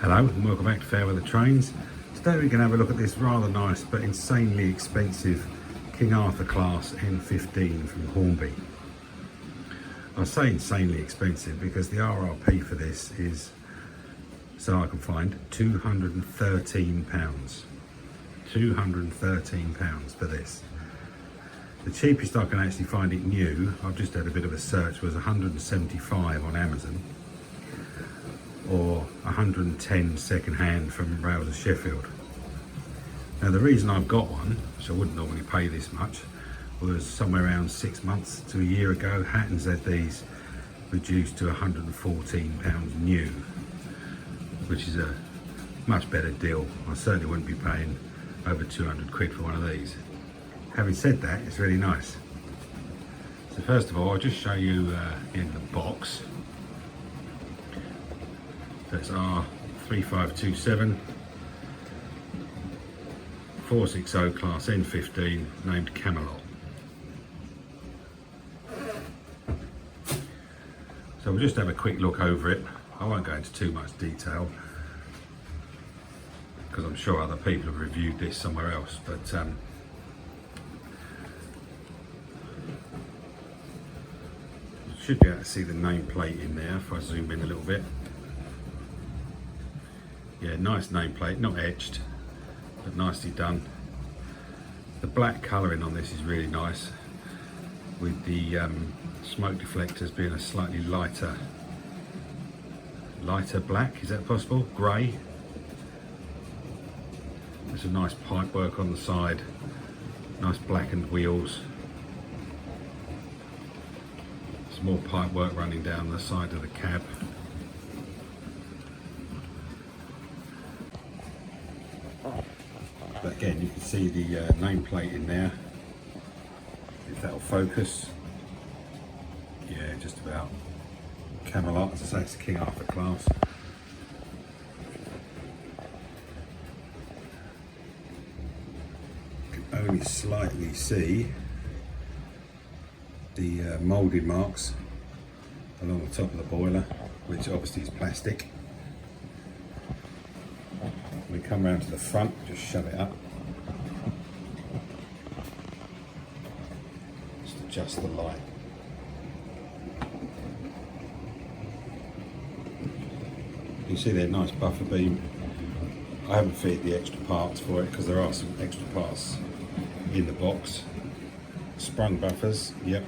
Hello and welcome back to Fairweather Trains. Today we're going to have a look at this rather nice but insanely expensive King Arthur class N15 from Hornby. I say insanely expensive because the RRP for this is, so I can find, £213. £213 for this. The cheapest I can actually find it new, I've just had a bit of a search, was 175 on Amazon, or 110 second hand from Rails of Sheffield. Now the reason I've got one, which I wouldn't normally pay this much, was somewhere around 6 months to a year ago, Hattons had these reduced to £114 new, which is a much better deal. I certainly wouldn't be paying over 200 quid for one of these. Having said that, it's really nice. So first of all, I'll just show you in the box. That's R3527 460 class N15 named Camelot. So we'll just have a quick look over it. I won't go into too much detail because I'm sure other people have reviewed this somewhere else, but you should be able to see the nameplate in there if I zoom in a little bit. Yeah, nice nameplate, not etched, but nicely done. The black colouring on this is really nice, with the smoke deflectors being a slightly lighter black, is that possible? Grey. There's a nice pipe work on the side, nice blackened wheels. Some more pipe work running down the side of the cab. But again, you can see the nameplate in there, if that'll focus. Yeah, just about. Camelot, as I say, it's the King Arthur class. You can only slightly see the moulding marks along the top of the boiler, which obviously is plastic. We come round to the front, just shut it up. Just adjust the light. You can see there, nice buffer beam. I haven't fitted the extra parts for it because there are some extra parts in the box. Sprung buffers, yep.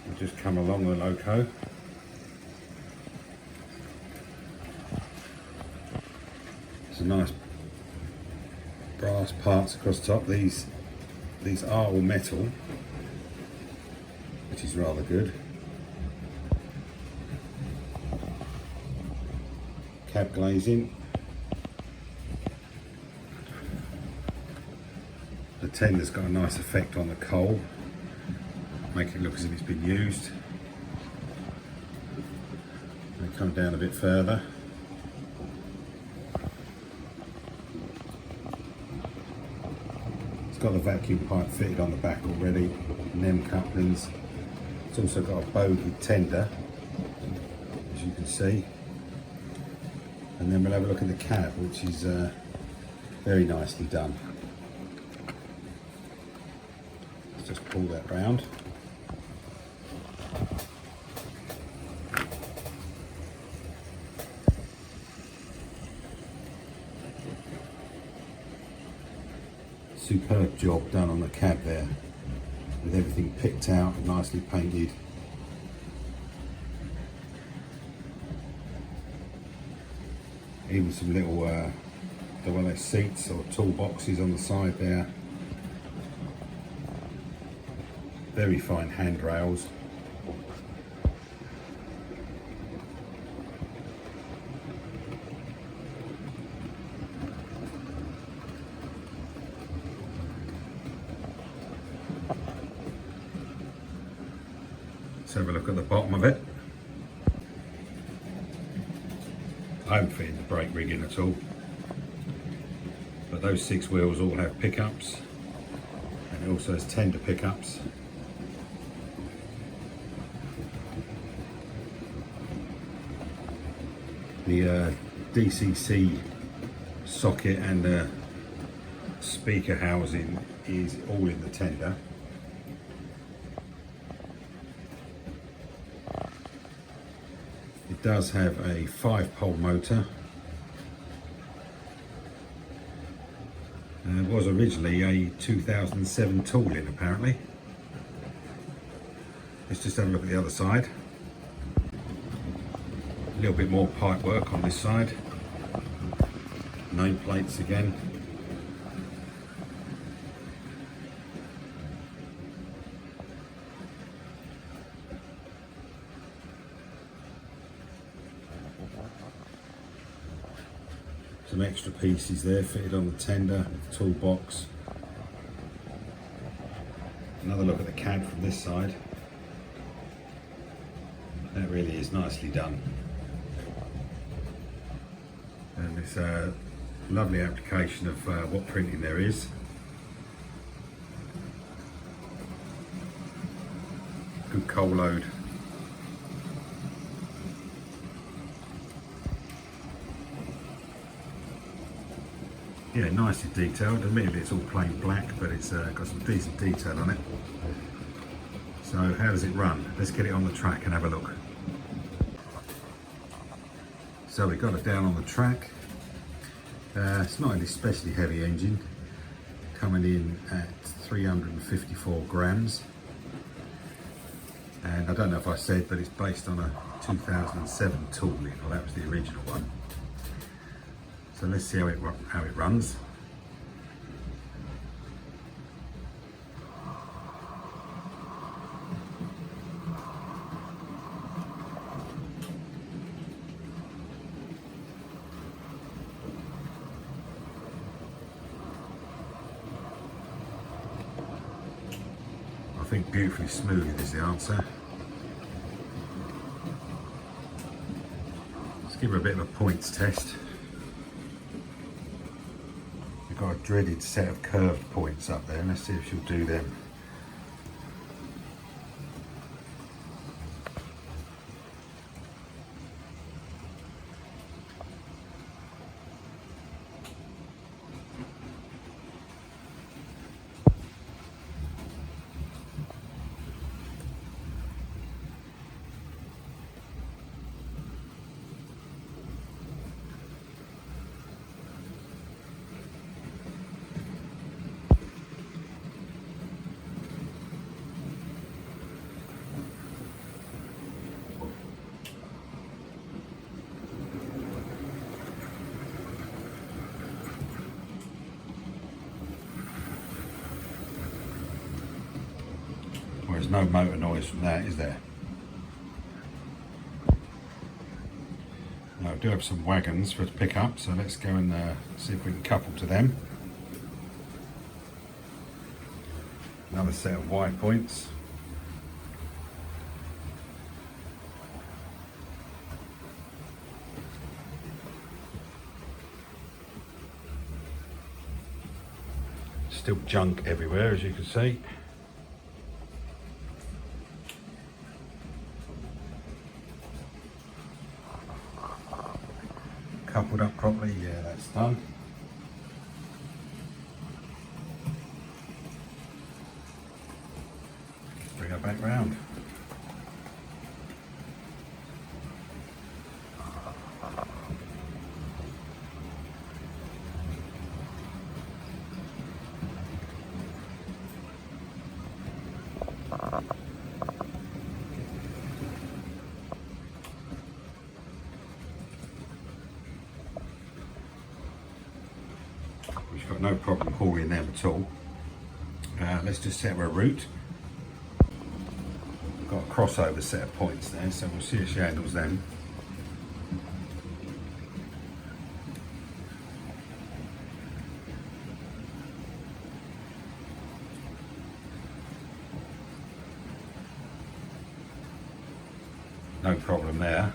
We'll just come along the loco. Some nice brass parts across the top. These are all metal, which is rather good. Cab glazing. The tender's got a nice effect on the coal, making it look as if it's been used. And come down a bit further. Got the vacuum pipe fitted on the back already, NEM couplings. It's also got a bogeyed tender, as you can see. And then we'll have a look at the cab, which is very nicely done. Let's just pull that round. Superb job done on the cab there, with everything picked out, nicely painted. Even some little seats or toolboxes on the side there. Very fine handrails. Let's have a look at the bottom of it. I haven't fitted the brake rig in at all, but those 6 wheels all have pickups, and it also has tender pickups. The DCC socket and the speaker housing is all in the tender. It does have a 5-pole motor. It was originally a 2007 tooling apparently. Let's just have a look at the other side. A little bit more pipe work on this side. Nameplates again. Some extra pieces there fitted on the tender, toolbox. Another look at the cab from this side. That really is nicely done. And it's a lovely application of what printing there is. Good coal load. Yeah, nicely detailed. Admittedly it's all plain black, but it's got some decent detail on it. So how does it run? Let's get it on the track and have a look. So we got it down on the track. It's not an especially heavy engine, coming in at 354 grams. And I don't know if I said, but it's based on a 2007 tooling, well that was the original one. So let's see how it runs. I think beautifully smooth is the answer. Let's give her a bit of a points test. We've got a dreaded set of curved points up there. Let's see if she'll do them. Well, there's no motor noise from that, is there? Now, I do have some wagons for it to pick up, so let's go and see if we can couple to them. Another set of wide points. Still junk everywhere, as you can see. Coupled up properly, yeah, that's done. Bring her back round. We've got no problem hauling them at all. Let's just set her a route. We've got a crossover set of points there, so we'll see if she handles them. No problem there.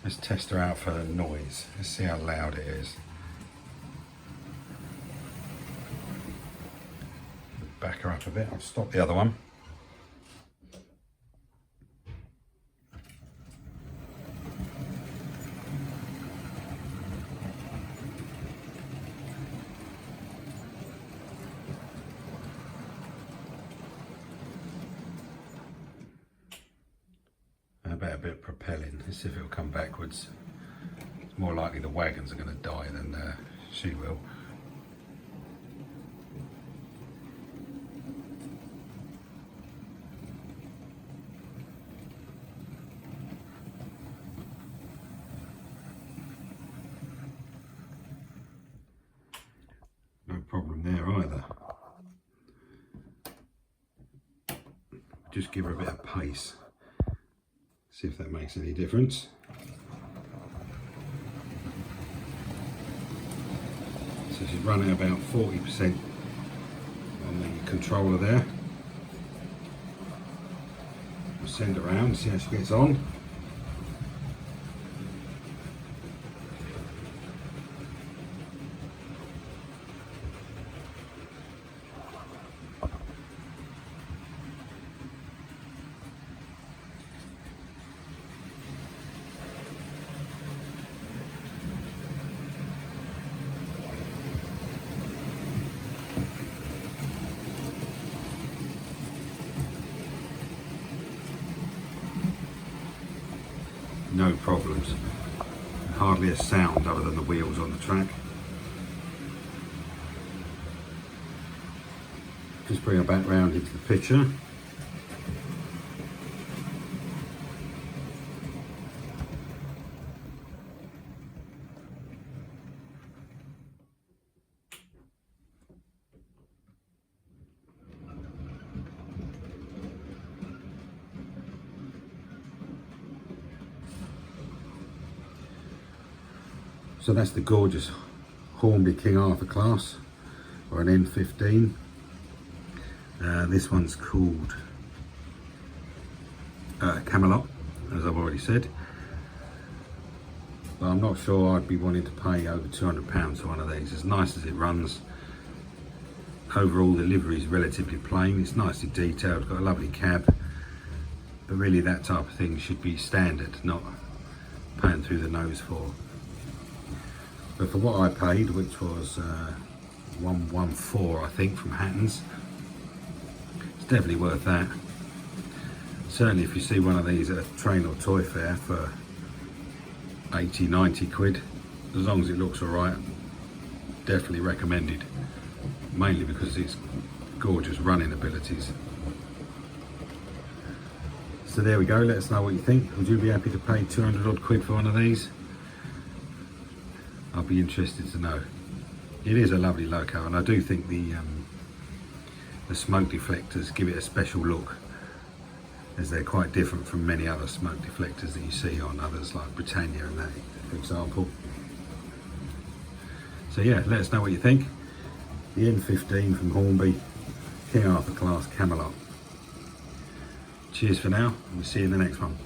Let's test her out for noise. Let's see how loud it is. Back her up a bit. I'll stop the other one. I bet a bit of propelling. Let's see if it'll come backwards. It's more likely the wagons are going to die than she will. No problem there either. Just give her a bit of pace. See if that makes any difference. So she's running about 40% on the controller there. We'll send her around, see how she gets on. No problems, hardly a sound other than the wheels on the track. Just bring her back round into the picture. So that's the gorgeous Hornby King Arthur class, or an N15. This one's called Camelot, as I've already said. But I'm not sure I'd be wanting to pay over £200 for one of these. As nice as it runs, overall the livery is relatively plain. It's nicely detailed, got a lovely cab. But really that type of thing should be standard, not paying through the nose for. But for what I paid, which was 114 I think from Hattons, it's definitely worth that. Certainly if you see one of these at a train or toy fair for 80-90 quid, as long as it looks alright, definitely recommended. Mainly because it's gorgeous running abilities. So there we go, let us know what you think. Would you be happy to pay 200 odd quid for one of these? I'll be interested to know. It is a lovely loco, and I do think the smoke deflectors give it a special look, as they're quite different from many other smoke deflectors that you see on others like Britannia and that, for example. So yeah, let us know what you think. The N15 from Hornby, King Arthur class Camelot. Cheers for now, and we'll see you in the next one.